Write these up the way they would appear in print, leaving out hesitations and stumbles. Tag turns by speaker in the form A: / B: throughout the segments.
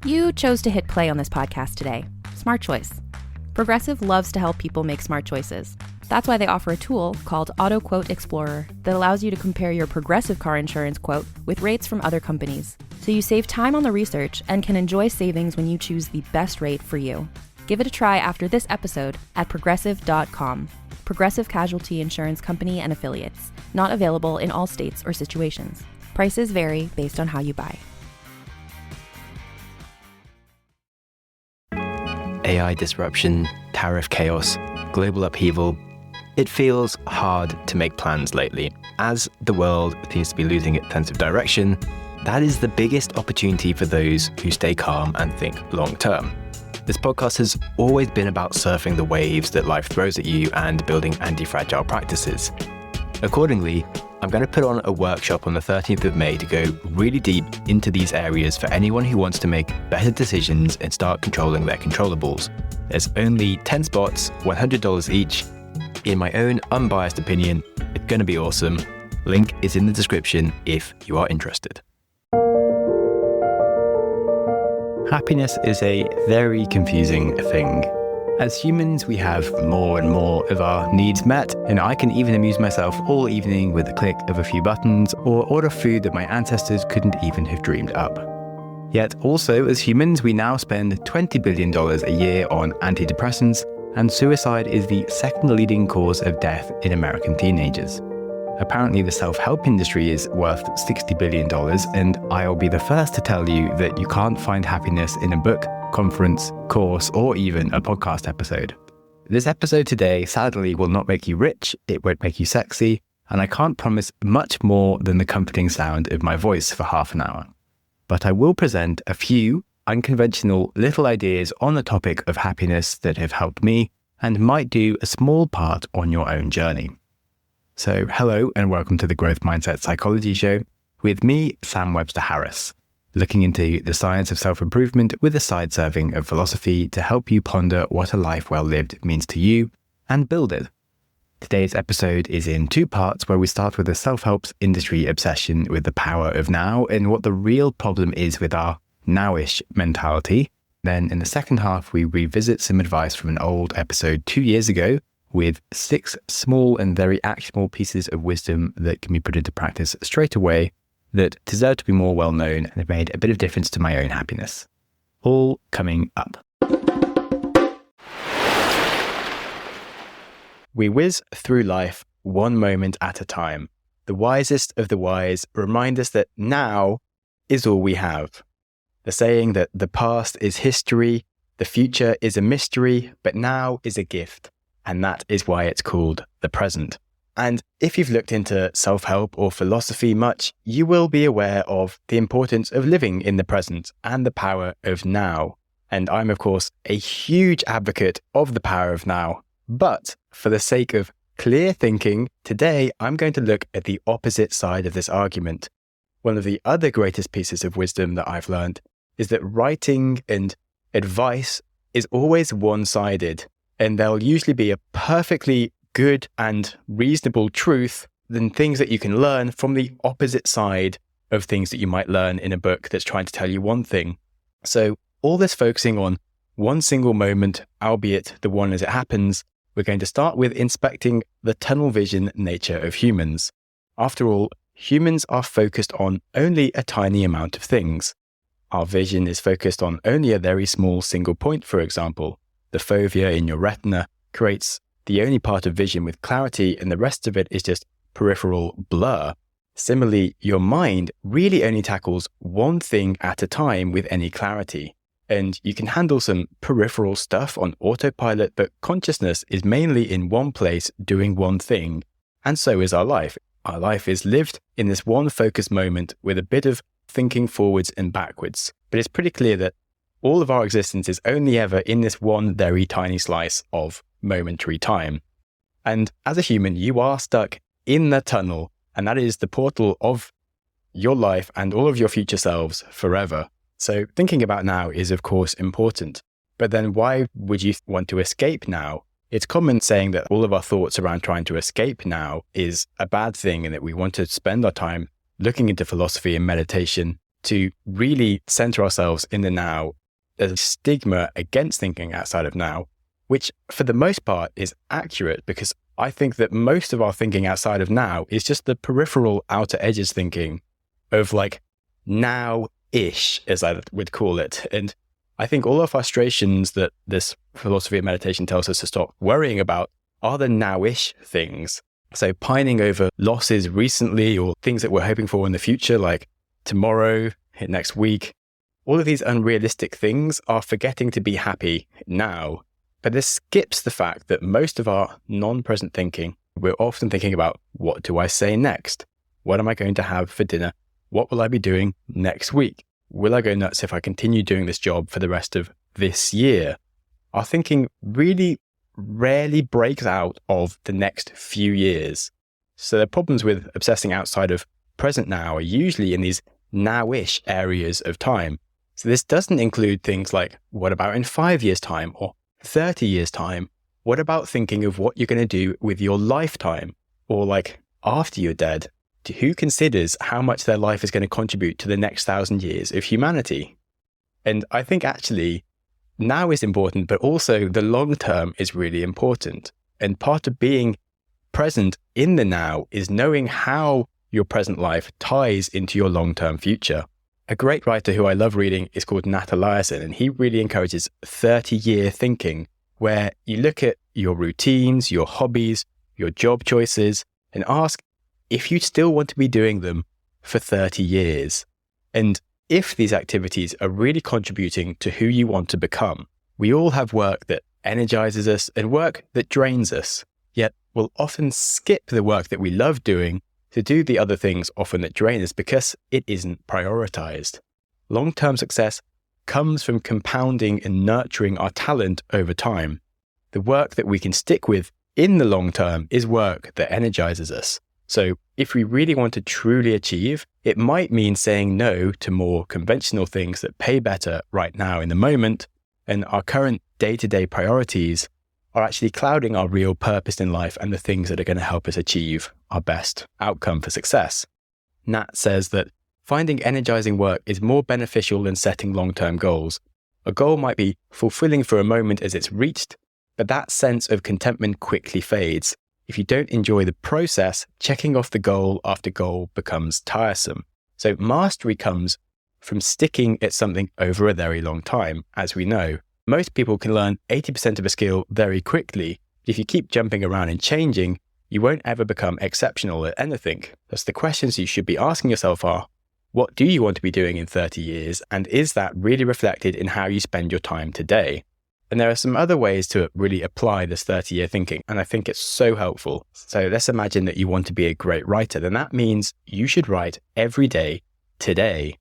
A: You chose to hit play on this podcast today. Smart choice. Progressive loves to help people make smart choices. That's why they offer a tool called Auto Quote Explorer that allows you to compare your Progressive car insurance quote with rates from other companies. So you save time on the research and can enjoy savings when you choose the best rate for you. Give it a try after this episode at progressive.com. Progressive Casualty Insurance Company and Affiliates. Not available in all states or situations. Prices vary based on how you buy.
B: AI disruption, tariff chaos, global upheaval. It feels hard to make plans lately. As the world seems to be losing its sense of direction, that is the biggest opportunity for those who stay calm and think long term. This podcast has always been about surfing the waves that life throws at you and building anti-fragile practices. Accordingly, I'm going to put on a workshop on the 13th of May to go really deep into these areas for anyone who wants to make better decisions and start controlling their controllables. There's only 10 spots, $100 each. In my own unbiased opinion, it's going to be awesome. Link is in the description if you are interested. Happiness is a very confusing thing. As humans, we have more and more of our needs met, and I can even amuse myself all evening with the click of a few buttons or order food that my ancestors couldn't even have dreamed up. Yet also, as humans, we now spend $20 billion a year on antidepressants, and suicide is the second leading cause of death in American teenagers. Apparently, the self-help industry is worth $60 billion, and I'll be the first to tell you that you can't find happiness in a book, conference, course, or even a podcast episode. This episode today, sadly, will not make you rich, it won't make you sexy, and I can't promise much more than the comforting sound of my voice for half an hour. But I will present a few unconventional little ideas on the topic of happiness that have helped me and might do a small part on your own journey. So hello and welcome to the Growth Mindset Psychology Show with me, Sam Webster Harris, looking into the science of self-improvement with a side serving of philosophy to help you ponder what a life well lived means to you and build it. Today's episode is in two parts where we start with a self-help industry obsession with the power of now and what the real problem is with our nowish mentality. Then in the second half, we revisit some advice from an old episode 2 years ago with 6 small and very actionable pieces of wisdom that can be put into practice straight away that deserve to be more well known and have made a bit of difference to my own happiness. All coming up. We whiz through life one moment at a time. The wisest of the wise remind us that now is all we have. The saying that the past is history, the future is a mystery, but now is a gift. And that is why it's called the present. And if you've looked into self-help or philosophy much, you will be aware of the importance of living in the present and the power of now. And I'm, of course, a huge advocate of the power of now. But for the sake of clear thinking, today I'm going to look at the opposite side of this argument. One of the other greatest pieces of wisdom that I've learned is that writing and advice is always one-sided, and there'll usually be a perfectly good and reasonable truth than things that you can learn from the opposite side of things that you might learn in a book that's trying to tell you one thing. So all this focusing on one single moment, albeit the one as it happens, we're going to start with inspecting the tunnel vision nature of humans. After all, humans are focused on only a tiny amount of things. Our vision is focused on only a very small single point, for example. The fovea in your retina creates the only part of vision with clarity, and the rest of it is just peripheral blur. Similarly, your mind really only tackles one thing at a time with any clarity. And you can handle some peripheral stuff on autopilot, but consciousness is mainly in one place doing one thing. And so is our life. Our life is lived in this one focused moment with a bit of thinking forwards and backwards. But it's pretty clear that all of our existence is only ever in this one very tiny slice of momentary time. And as a human, you are stuck in the tunnel, and that is the portal of your life and all of your future selves forever. So thinking about now is, of course, important. But then why would you want to escape now? It's common saying that all of our thoughts around trying to escape now is a bad thing, and that we want to spend our time looking into philosophy and meditation to really center ourselves in the now. There's a stigma against thinking outside of now, which for the most part is accurate, because I think that most of our thinking outside of now is just the peripheral outer edges thinking of like now-ish, as I would call it. And I think all our frustrations that this philosophy of meditation tells us to stop worrying about are the now-ish things. So pining over losses recently or things that we're hoping for in the future, like tomorrow, next week, all of these unrealistic things are forgetting to be happy now. But this skips the fact that most of our non-present thinking, we're often thinking about, what do I say next? What am I going to have for dinner? What will I be doing next week? Will I go nuts if I continue doing this job for the rest of this year? Our thinking really rarely breaks out of the next few years. So the problems with obsessing outside of present now are usually in these now-ish areas of time. So this doesn't include things like, what about in 5 years' time or 30 years' time? What about thinking of what you're going to do with your lifetime? Or like after you're dead? Who considers how much their life is going to contribute to the next 1,000 years of humanity? And I think actually now is important, but also the long term is really important. And part of being present in the now is knowing how your present life ties into your long-term future. A great writer who I love reading is called Nat Eliason, and he really encourages 30-year thinking, where you look at your routines, your hobbies, your job choices, and ask if you still want to be doing them for 30 years. And if these activities are really contributing to who you want to become. We all have work that energizes us and work that drains us, yet we'll often skip the work that we love doing to do the other things often that drain us because it isn't prioritized. Long-term success comes from compounding and nurturing our talent over time. The work that we can stick with in the long term is work that energizes us. So if we really want to truly achieve, it might mean saying no to more conventional things that pay better right now in the moment, and our current day-to-day priorities are actually clouding our real purpose in life and the things that are going to help us achieve our best outcome for success. Nat says that finding energizing work is more beneficial than setting long-term goals. A goal might be fulfilling for a moment as it's reached, but that sense of contentment quickly fades. If you don't enjoy the process, checking off the goal after goal becomes tiresome. So mastery comes from sticking at something over a very long time, as we know. Most people can learn 80% of a skill very quickly. If you keep jumping around and changing, you won't ever become exceptional at anything. Thus, the questions you should be asking yourself are, what do you want to be doing in 30 years? And is that really reflected in how you spend your time today? And there are some other ways to really apply this 30-year thinking, and I think it's so helpful. So let's imagine that you want to be a great writer. Then that means you should write every day today.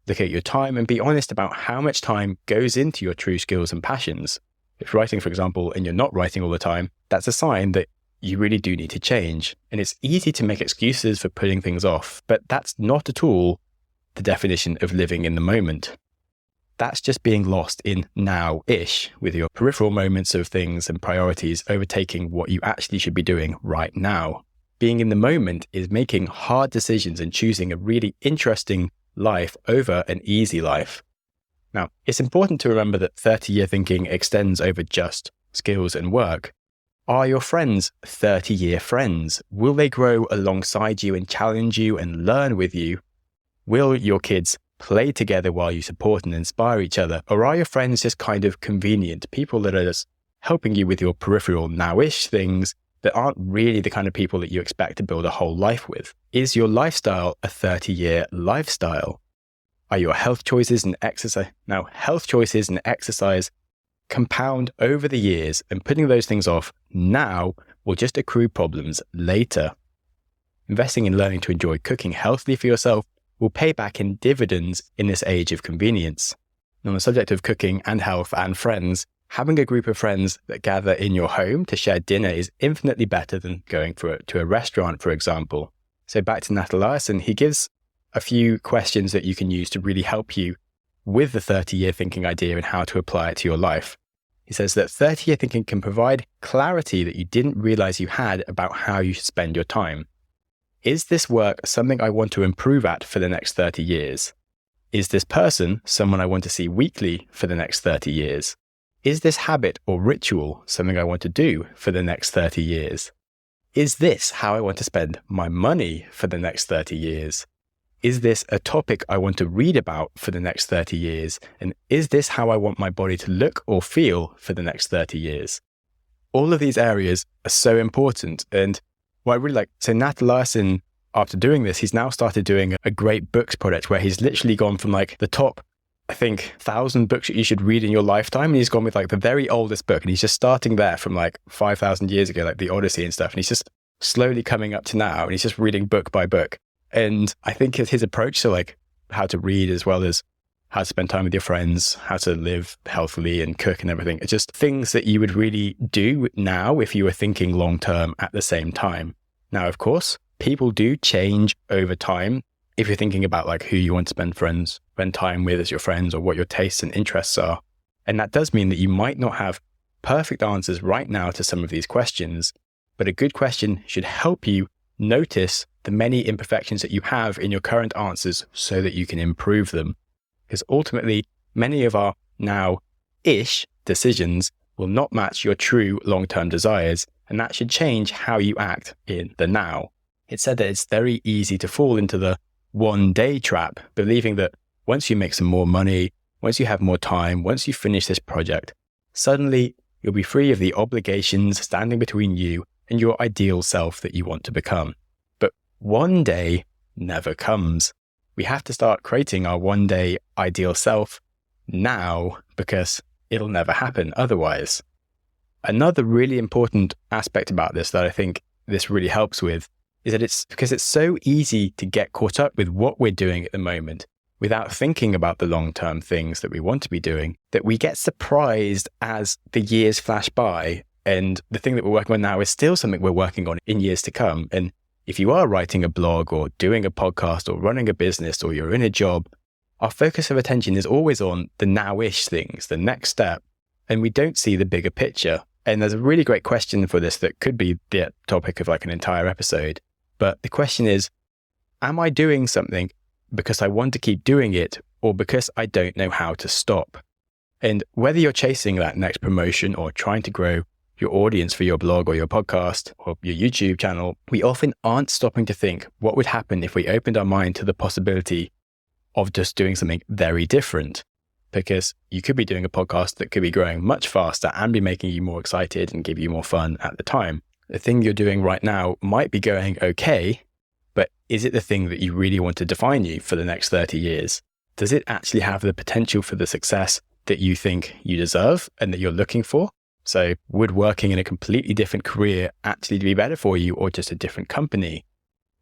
B: Look at your time and be honest about how much time goes into your true skills and passions. If you're writing, for example, and you're not writing all the time, that's a sign that you really do need to change. And it's easy to make excuses for putting things off, but that's not at all the definition of living in the moment. That's just being lost in now-ish, with your peripheral moments of things and priorities overtaking what you actually should be doing right now. Being in the moment is making hard decisions and choosing a really interesting life over an easy life. Now, it's important to remember that 30-year thinking extends over just skills and work. Are your friends 30-year friends? Will they grow alongside you and challenge you and learn with you? Will your kids play together while you support and inspire each other? Or are your friends just kind of convenient people that are just helping you with your peripheral now-ish things that aren't really the kind of people that you expect to build a whole life with? Is your lifestyle a 30-year lifestyle? Are your health choices and exercise? Now, health choices and exercise compound over the years, and putting those things off now will just accrue problems later. Investing in learning to enjoy cooking healthily for yourself will pay back in dividends in this age of convenience. And on the subject of cooking and health and friends, having a group of friends that gather in your home to share dinner is infinitely better than going to a restaurant, for example. So back to Nat Eliason, he gives a few questions that you can use to really help you with the 30-year thinking idea and how to apply it to your life. He says that 30-year thinking can provide clarity that you didn't realize you had about how you should spend your time. Is this work something I want to improve at for the next 30 years? Is this person someone I want to see weekly for the next 30 years? Is this habit or ritual something I want to do for the next 30 years? Is this how I want to spend my money for the next 30 years? Is this a topic I want to read about for the next 30 years? And is this how I want my body to look or feel for the next 30 years? All of these areas are so important. And what I really like, so Nat Larson, after doing this, he's now started doing a great books project where he's literally gone from like the top, I think, 1,000 books that you should read in your lifetime. And he's gone with like the very oldest book. And he's just starting there from like 5,000 years ago, like the Odyssey and stuff. And he's just slowly coming up to now. And he's just reading book by book. And I think his approach to like how to read as well as how to spend time with your friends, how to live healthily and cook and everything, it's just things that you would really do now if you were thinking long term at the same time. Now, of course, people do change over time. If you're thinking about like who you want to spend time with as your friends or what your tastes and interests are. And that does mean that you might not have perfect answers right now to some of these questions, but a good question should help you notice the many imperfections that you have in your current answers so that you can improve them. Because ultimately, many of our now-ish decisions will not match your true long-term desires, and that should change how you act in the now. It's said that it's very easy to fall into the one-day trap, believing that once you make some more money, once you have more time, once you finish this project, suddenly you'll be free of the obligations standing between you and your ideal self that you want to become. But one day never comes. We have to start creating our one day ideal self now because it'll never happen otherwise. Another really important aspect about this that I think this really helps with is that it's because it's so easy to get caught up with what we're doing at the moment without thinking about the long-term things that we want to be doing, that we get surprised as the years flash by and the thing that we're working on now is still something we're working on in years to come. And if you are writing a blog or doing a podcast or running a business or you're in a job, our focus of attention is always on the now-ish things, the next step, and we don't see the bigger picture. And there's a really great question for this that could be the topic of like an entire episode. But the question is, am I doing something because I want to keep doing it or because I don't know how to stop? And whether you're chasing that next promotion or trying to grow your audience for your blog or your podcast or your YouTube channel, we often aren't stopping to think what would happen if we opened our mind to the possibility of just doing something very different. Because you could be doing a podcast that could be growing much faster and be making you more excited and give you more fun at the time. The thing you're doing right now might be going okay, but is it the thing that you really want to define you for the next 30 years? Does it actually have the potential for the success that you think you deserve and that you're looking for? So would working in a completely different career actually be better for you or just a different company?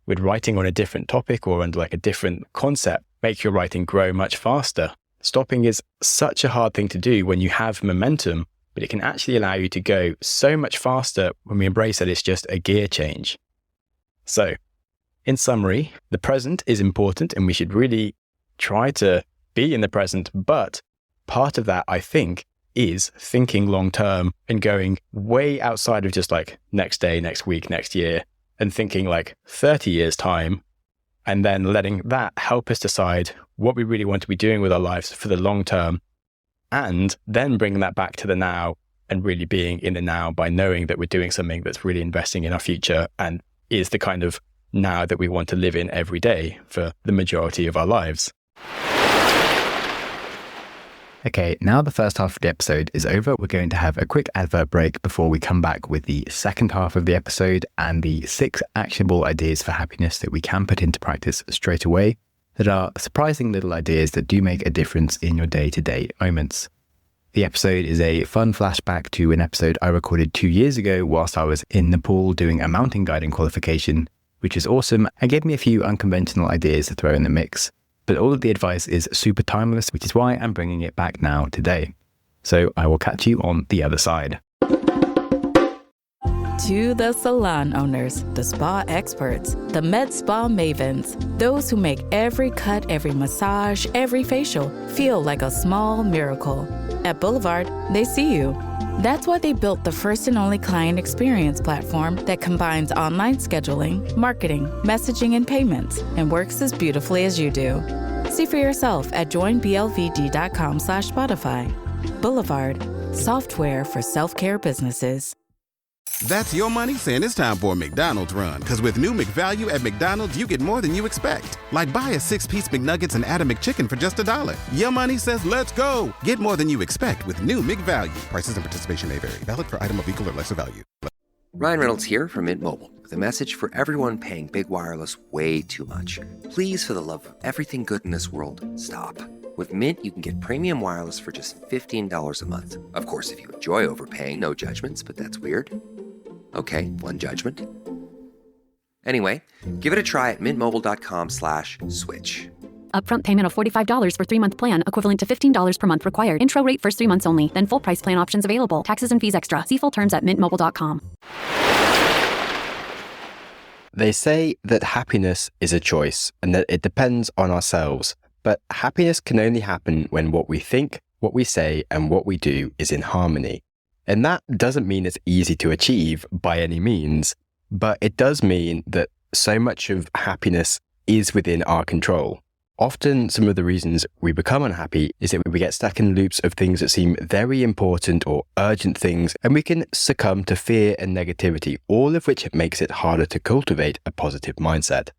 B: Would writing on a different topic or under like a different concept make your writing grow much faster? Stopping is such a hard thing to do when you have momentum, but it can actually allow you to go so much faster when we embrace that it's just a gear change. So, in summary, the present is important and we should really try to be in the present, but part of that, I think, is thinking long term and going way outside of just like next day, next week, next year, and thinking like 30 years time, and then letting that help us decide what we really want to be doing with our lives for the long term, and then bringing that back to the now and really being in the now by knowing that we're doing something that's really investing in our future and is the kind of now that we want to live in every day for the majority of our lives.
C: Okay, now the first half of the episode is over. We're going to have a quick advert break before we come back with the second half of the episode and the 6 actionable ideas for happiness that we can put into practice straight away that are surprising little ideas that do make a difference in your day-to-day moments. The episode is a fun flashback to an episode I recorded 2 years ago whilst I was in Nepal doing a mountain guiding qualification, which is awesome and gave me a few unconventional ideas to throw in the mix. But all of the advice is super timeless, which is why I'm bringing it back now today. So I will catch you on the other side.
D: To the salon owners, the spa experts, the med spa mavens, those who make every cut, every massage, every facial feel like a small miracle. At Boulevard, they see you. That's why they built the first and only client experience platform that combines online scheduling, marketing, messaging, and payments, and works as beautifully as you do. See for yourself at joinblvd.com/Spotify. Boulevard, software for self-care businesses.
E: That's your money saying it's time for a McDonald's run. Because with new McValue at McDonald's, you get more than you expect. Like buy a 6-piece McNuggets and add a McChicken for just $1. Your money says let's go. Get more than you expect with new McValue. Prices and participation may vary. Valid for item of equal or lesser value.
F: Ryan Reynolds here from Mint Mobile with a message for everyone paying big wireless way too much. Please, for the love of everything good in this world, stop. With Mint, you can get premium wireless for just $15 a month. Of course, if you enjoy overpaying, no judgments, but that's weird. Okay, one judgment. Anyway, give it a try at mintmobile.com/switch.
G: Upfront payment of $45 for 3-month plan, equivalent to $15 per month required. Intro rate first 3 months only. Then full price plan options available. Taxes and fees extra. See full terms at mintmobile.com.
B: They say that happiness is a choice and that it depends on ourselves. But happiness can only happen when what we think, what we say, and what we do is in harmony. And that doesn't mean it's easy to achieve by any means, but it does mean that so much of happiness is within our control. Often, some of the reasons we become unhappy is that we get stuck in loops of things that seem very important or urgent things, and we can succumb to fear and negativity, all of which makes it harder to cultivate a positive mindset.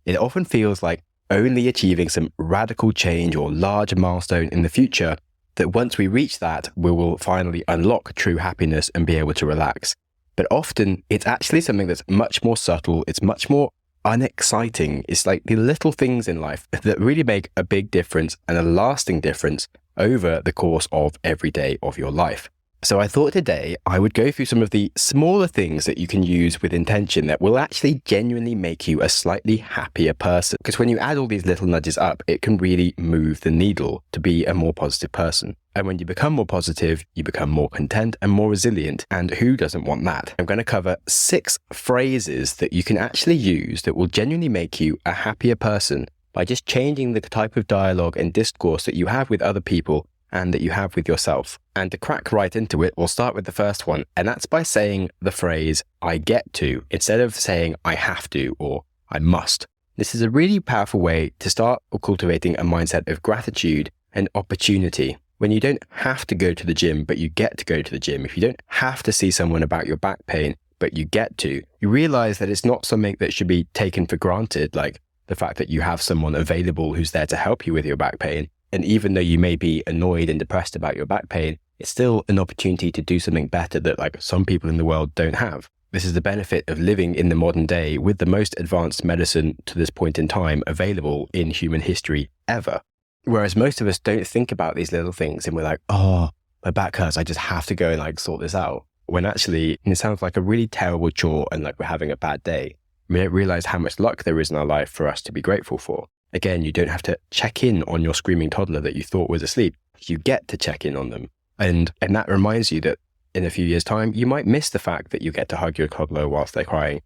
B: It often feels like only achieving some radical change or large milestone in the future, that once we reach that, we will finally unlock true happiness and be able to relax. But often, it's actually something that's much more subtle, it's much more unexciting. It's like the little things in life that really make a big difference and a lasting difference over the course of every day of your life. So I thought today I would go through some of the smaller things that you can use with intention that will actually genuinely make you a slightly happier person. Because when you add all these little nudges up, it can really move the needle to be a more positive person. And when you become more positive, you become more content and more resilient. And who doesn't want that? I'm going to cover 6 phrases that you can actually use that will genuinely make you a happier person by just changing the type of dialogue and discourse that you have with other people and that you have with yourself. And to crack right into it, we'll start with the first one, and that's by saying the phrase, I get to, instead of saying I have to or I must. This is a really powerful way to start cultivating a mindset of gratitude and opportunity. When you don't have to go to the gym, but you get to go to the gym, if you don't have to see someone about your back pain, but you get to, you realize that it's not something that should be taken for granted, like the fact that you have someone available who's there to help you with your back pain. And even though you may be annoyed and depressed about your back pain, it's still an opportunity to do something better that like some people in the world don't have. This is the benefit of living in the modern day with the most advanced medicine to this point in time available in human history ever. Whereas most of us don't think about these little things and we're like, oh, my back hurts, I just have to go and like sort this out. When actually it sounds like a really terrible chore and like we're having a bad day. We don't realize how much luck there is in our life for us to be grateful for. Again, you don't have to check in on your screaming toddler that you thought was asleep. You get to check in on them. And that reminds you that in a few years' time, you might miss the fact that you get to hug your toddler whilst they're crying,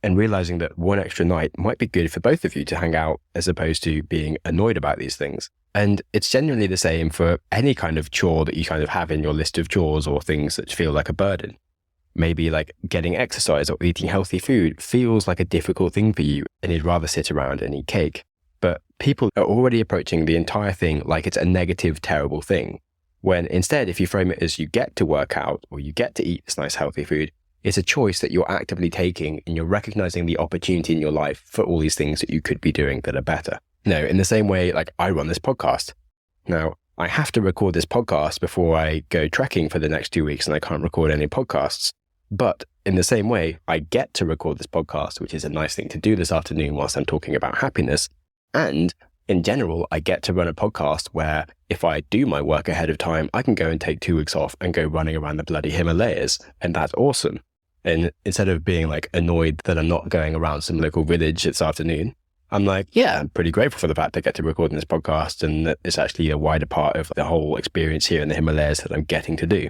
B: and realizing that one extra night might be good for both of you to hang out as opposed to being annoyed about these things. And it's genuinely the same for any kind of chore that you kind of have in your list of chores or things that feel like a burden. Maybe like getting exercise or eating healthy food feels like a difficult thing for you and you'd rather sit around and eat cake. But people are already approaching the entire thing like it's a negative, terrible thing. When instead, if you frame it as you get to work out or you get to eat this nice, healthy food, it's a choice that you're actively taking and you're recognizing the opportunity in your life for all these things that you could be doing that are better. No, in the same way, like I run this podcast. Now, I have to record this podcast before I go trekking for the next 2 weeks and I can't record any podcasts. But in the same way, I get to record this podcast, which is a nice thing to do this afternoon whilst I'm talking about happiness. And in general, I get to run a podcast where if I do my work ahead of time, I can go and take 2 weeks off and go running around the bloody Himalayas. And that's awesome. And instead of being like annoyed that I'm not going around some local village this afternoon, I'm like, yeah, I'm pretty grateful for the fact I get to record this podcast and that it's actually a wider part of the whole experience here in the Himalayas that I'm getting to do.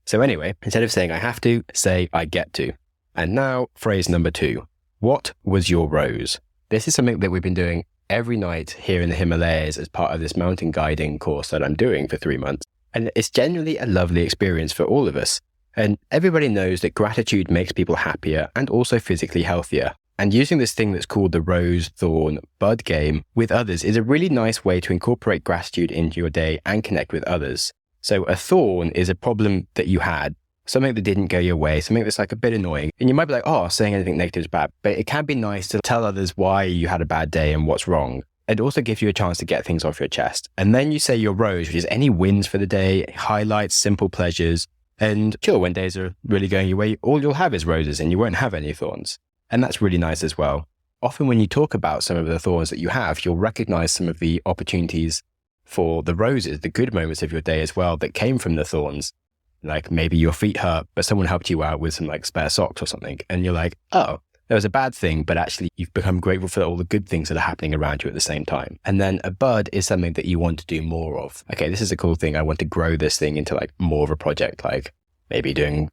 B: So anyway, instead of saying I have to, say I get to. And now phrase number 2. What was your rose? This is something that we've been doing every night here in the Himalayas as part of this mountain guiding course that I'm doing for 3 months. And it's genuinely a lovely experience for all of us. And everybody knows that gratitude makes people happier and also physically healthier. And using this thing that's called the rose, thorn, bud game with others is a really nice way to incorporate gratitude into your day and connect with others. So a thorn is a problem that you had, something that didn't go your way, something that's like a bit annoying. And you might be like, oh, saying anything negative is bad. But it can be nice to tell others why you had a bad day and what's wrong. It also gives you a chance to get things off your chest. And then you say your rose, which is any wins for the day, highlights, simple pleasures. And sure, when days are really going your way, all you'll have is roses and you won't have any thorns. And that's really nice as well. Often when you talk about some of the thorns that you have, you'll recognize some of the opportunities for the roses, the good moments of your day as well that came from the thorns. Like maybe your feet hurt, but someone helped you out with some like spare socks or something. And you're like, oh, there was a bad thing, but actually you've become grateful for all the good things that are happening around you at the same time. And then a bud is something that you want to do more of. Okay, this is a cool thing. I want to grow this thing into like more of a project, like maybe doing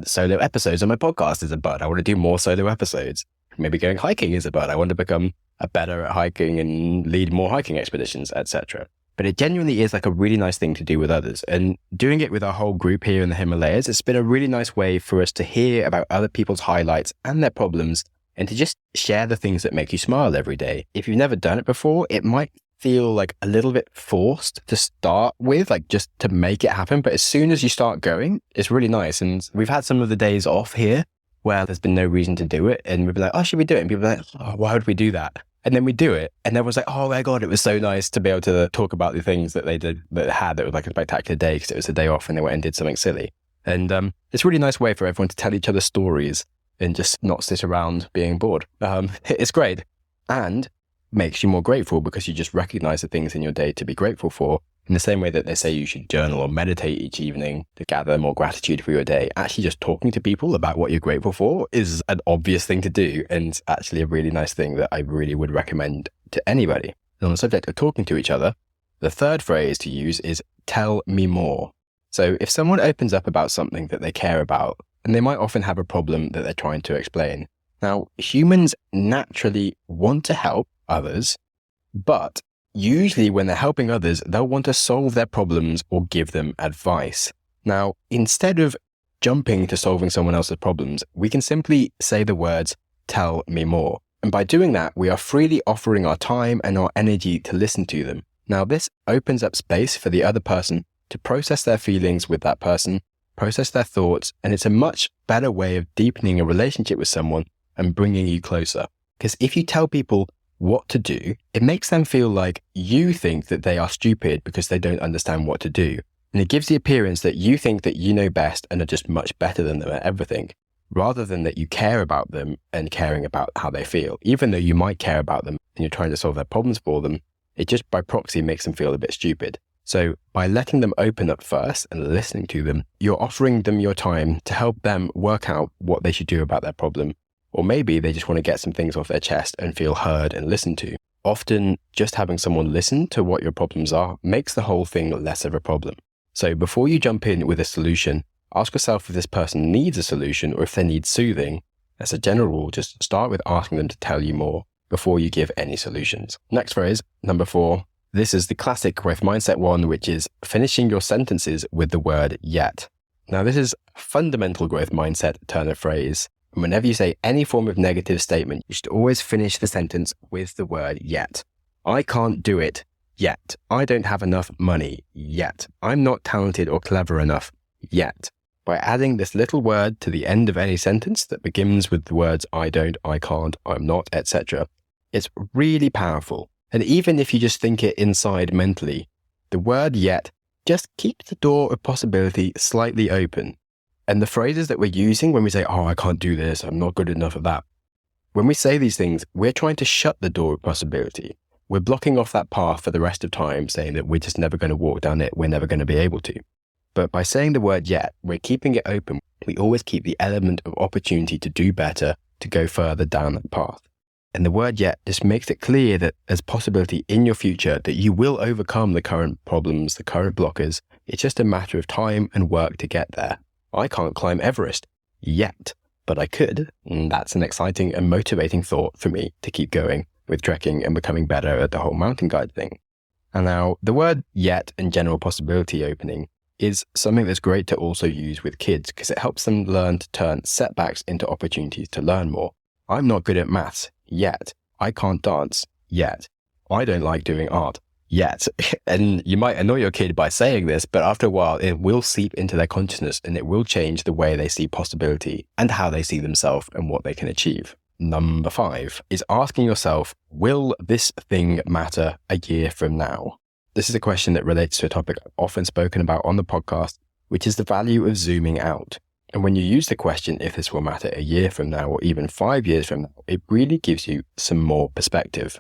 B: solo episodes on my podcast is a bud. I want to do more solo episodes. Maybe going hiking is a bud. I want to become better at hiking and lead more hiking expeditions, etc. But it genuinely is like a really nice thing to do with others. And doing it with our whole group here in the Himalayas, it's been a really nice way for us to hear about other people's highlights and their problems and to just share the things that make you smile every day. If you've never done it before, it might feel like a little bit forced to start with, like just to make it happen. But as soon as you start going, it's really nice. And we've had some of the days off here where there's been no reason to do it. And we'd be like, oh, should we do it? And people are like, oh, why would we do that? And then we do it. And everyone's like, oh my God, it was so nice to be able to talk about the things that they did, that was like a spectacular day because it was a day off and they went and did something silly. And it's a really nice way for everyone to tell each other stories and just not sit around being bored. It's great. And makes you more grateful because you just recognize the things in your day to be grateful for. In the same way that they say you should journal or meditate each evening to gather more gratitude for your day, actually just talking to people about what you're grateful for is an obvious thing to do and actually a really nice thing that I really would recommend to anybody. And on the subject of talking to each other, the third phrase to use is tell me more. So if someone opens up about something that they care about, and they might often have a problem that they're trying to explain. Now, humans naturally want to help others, but usually when they're helping others, they'll want to solve their problems or give them advice. Now, instead of jumping to solving someone else's problems, we can simply say the words, tell me more. And by doing that, we are freely offering our time and our energy to listen to them. Now, this opens up space for the other person to process their feelings with that person, process their thoughts, and it's a much better way of deepening a relationship with someone and bringing you closer. Because if you tell people what to do, it makes them feel like you think that they are stupid because they don't understand what to do. And it gives the appearance that you think that you know best and are just much better than them at everything, rather than that you care about them and caring about how they feel. Even though you might care about them and you're trying to solve their problems for them, it just by proxy makes them feel a bit stupid. So by letting them open up first and listening to them, you're offering them your time to help them work out what they should do about their problem. Or maybe they just want to get some things off their chest and feel heard and listened to. Often, just having someone listen to what your problems are makes the whole thing less of a problem. So before you jump in with a solution, ask yourself if this person needs a solution or if they need soothing. As a general rule, just start with asking them to tell you more before you give any solutions. Next phrase, number 4. This is the classic growth mindset one, which is finishing your sentences with the word yet. Now, this is a fundamental growth mindset turn of phrase. And whenever you say any form of negative statement, you should always finish the sentence with the word yet. I can't do it yet. I don't have enough money yet. I'm not talented or clever enough yet. By adding this little word to the end of any sentence that begins with the words I don't, I can't, I'm not, etc., it's really powerful. And even if you just think it inside mentally, the word yet just keeps the door of possibility slightly open. And the phrases that we're using when we say, oh, I can't do this, I'm not good enough at that. When we say these things, we're trying to shut the door of possibility. We're blocking off that path for the rest of time, saying that we're just never going to walk down it, we're never going to be able to. But by saying the word yet, we're keeping it open. We always keep the element of opportunity to do better, to go further down that path. And the word yet just makes it clear that there's possibility in your future that you will overcome the current problems, the current blockers. It's just a matter of time and work to get there. I can't climb Everest yet, but I could. And that's an exciting and motivating thought for me to keep going with trekking and becoming better at the whole mountain guide thing. And now the word yet and general possibility opening is something that's great to also use with kids because it helps them learn to turn setbacks into opportunities to learn more. I'm not good at maths yet. I can't dance yet. I don't like doing art yet. And you might annoy your kid by saying this, but after a while, it will seep into their consciousness and it will change the way they see possibility and how they see themselves and what they can achieve. Number 5 is asking yourself, will this thing matter a year from now? This is a question that relates to a topic I've often spoken about on the podcast, which is the value of zooming out. And when you use the question, if this will matter a year from now or even 5 years from now, it really gives you some more perspective.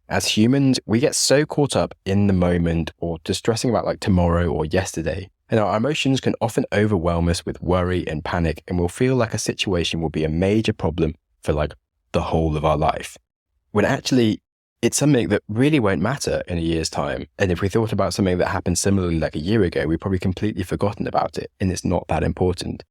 B: As humans, we get so caught up in the moment or just stressing about like tomorrow or yesterday, and our emotions can often overwhelm us with worry and panic, and we'll feel like a situation will be a major problem for like the whole of our life. When actually, it's something that really won't matter in a year's time. And if we thought about something that happened similarly like a year ago, we've probably completely forgotten about it and it's not that important.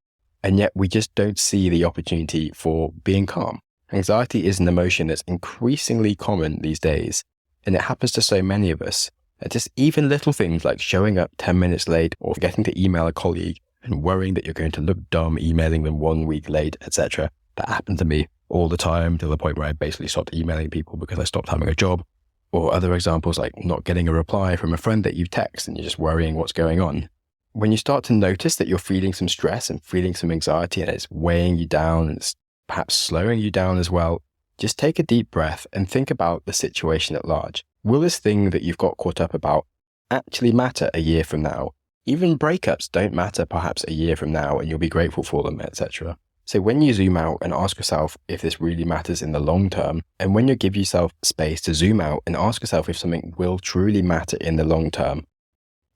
B: And yet we just don't see the opportunity for being calm. Anxiety is an emotion that's increasingly common these days, and it happens to so many of us. And just even little things like showing up 10 minutes late or forgetting to email a colleague and worrying that you're going to look dumb emailing them 1 week late, etc. That happened to me all the time, to the point where I basically stopped emailing people because I stopped having a job. Or other examples like not getting a reply from a friend that you text and you're just worrying what's going on. When you start to notice that you're feeling some stress and feeling some anxiety and it's weighing you down and it's perhaps slowing you down as well, just take a deep breath and think about the situation at large. Will this thing that you've got caught up about actually matter a year from now? Even breakups don't matter perhaps a year from now and you'll be grateful for them, etc. So when you zoom out and ask yourself if this really matters in the long term, and when you give yourself space to zoom out and ask yourself if something will truly matter in the long term,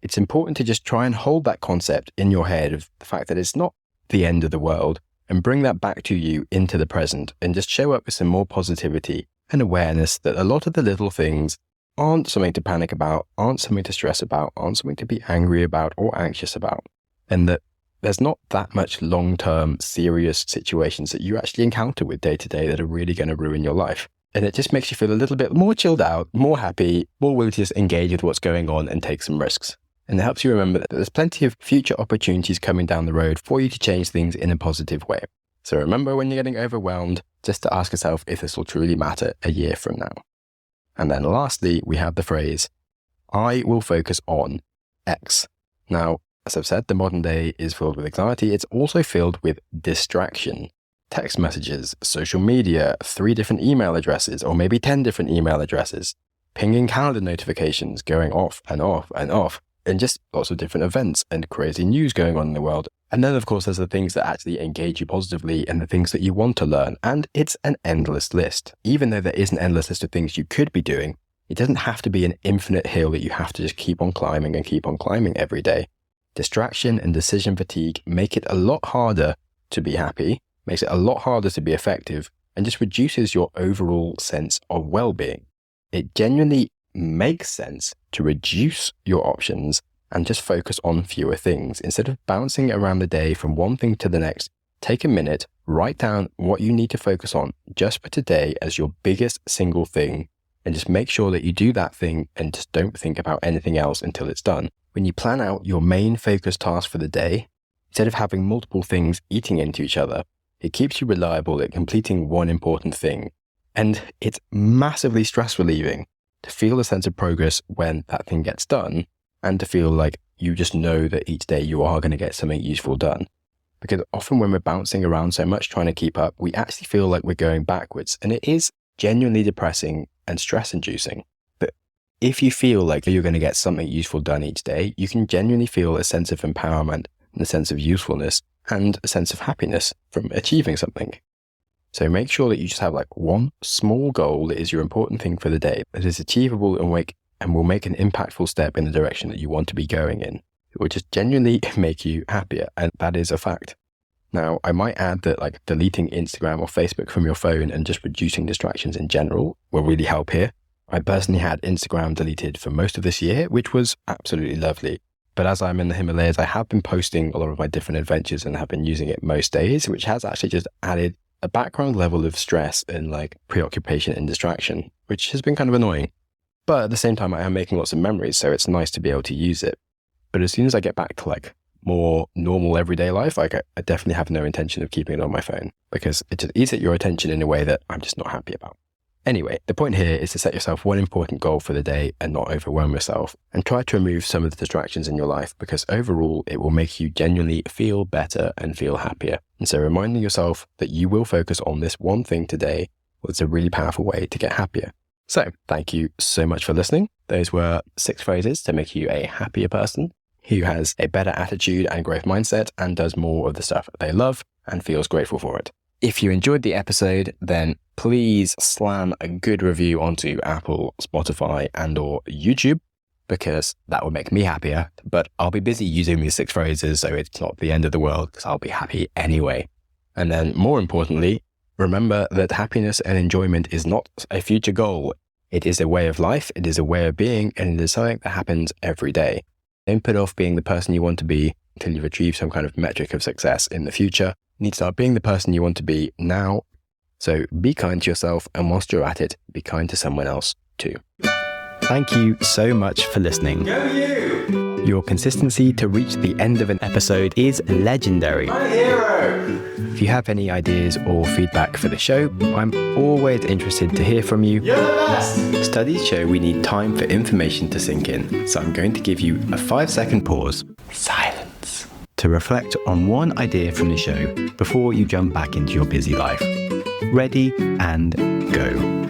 B: it's important to just try and hold that concept in your head of the fact that it's not the end of the world, and bring that back to you into the present and just show up with some more positivity and awareness that a lot of the little things aren't something to panic about, aren't something to stress about, aren't something to be angry about or anxious about, and that there's not that much long-term serious situations that you actually encounter with day to day that are really going to ruin your life. And it just makes you feel a little bit more chilled out, more happy, more willing to just engage with what's going on and take some risks. And it helps you remember that there's plenty of future opportunities coming down the road for you to change things in a positive way. So remember when you're getting overwhelmed, just to ask yourself if this will truly matter a year from now. And then lastly, we have the phrase, I will focus on X. Now, as I've said, the modern day is filled with anxiety. It's also filled with distraction. Text messages, social media, 3 different email addresses, or maybe 10 different email addresses, pinging calendar notifications going off and off and off. And just lots of different events and crazy news going on in the world. And then, of course, there's the things that actually engage you positively and the things that you want to learn. And it's an endless list. Even though there is an endless list of things you could be doing, it doesn't have to be an infinite hill that you have to just keep on climbing and keep on climbing every day. Distraction and decision fatigue make it a lot harder to be happy, makes it a lot harder to be effective, and just reduces your overall sense of well-being. It genuinely makes sense to reduce your options and just focus on fewer things. Instead of bouncing around the day from one thing to the next, take a minute, write down what you need to focus on just for today as your biggest single thing, and just make sure that you do that thing and just don't think about anything else until it's done. When you plan out your main focus task for the day, instead of having multiple things eating into each other, it keeps you reliable at completing one important thing. And it's massively stress relieving to feel a sense of progress when that thing gets done, and to feel like you just know that each day you are going to get something useful done. Because often when we're bouncing around so much trying to keep up, we actually feel like we're going backwards, and it is genuinely depressing and stress-inducing. But if you feel like you're going to get something useful done each day, you can genuinely feel a sense of empowerment and a sense of usefulness and a sense of happiness from achieving something. So make sure that you just have like one small goal that is your important thing for the day that is achievable and will make an impactful step in the direction that you want to be going in. It will just genuinely make you happier, and that is a fact. Now, I might add that like deleting Instagram or Facebook from your phone and just reducing distractions in general will really help here. I personally had Instagram deleted for most of this year, which was absolutely lovely. But as I'm in the Himalayas, I have been posting a lot of my different adventures and have been using it most days, which has actually just added a background level of stress and like preoccupation and distraction, which has been kind of annoying. But at the same time, I am making lots of memories, so it's nice to be able to use it. But as soon as I get back to like more normal everyday life, like I definitely have no intention of keeping it on my phone because it just eats at your attention in a way that I'm just not happy about. Anyway, the point here is to set yourself one important goal for the day and not overwhelm yourself, and try to remove some of the distractions in your life, because overall it will make you genuinely feel better and feel happier. And so reminding yourself that you will focus on this one thing today was a really powerful way to get happier. So thank you so much for listening. Those were 6 phrases to make you a happier person who has a better attitude and growth mindset and does more of the stuff they love and feels grateful for it. If you enjoyed the episode, then please slam a good review onto Apple, Spotify, and or YouTube, because that would make me happier. But I'll be busy using these 6 phrases, so it's not the end of the world, because I'll be happy anyway. And then more importantly, remember that happiness and enjoyment is not a future goal. It is a way of life, it is a way of being, and it is something that happens every day. Don't put off being the person you want to be until you've achieved some kind of metric of success in the future. You need to start being the person you want to be now. So be kind to yourself, and whilst you're at it, be kind to someone else too. Thank you so much for listening.
H: Go you!
B: Your consistency to reach the end of an episode is legendary.
H: My hero!
B: If you have any ideas or feedback for the show, I'm always interested to hear from you.
H: You're the best!
B: Studies show we need time for information to sink in, so I'm going to give you a 5-second pause, silence, to reflect on one idea from the show before you jump back into your busy life. Ready and go.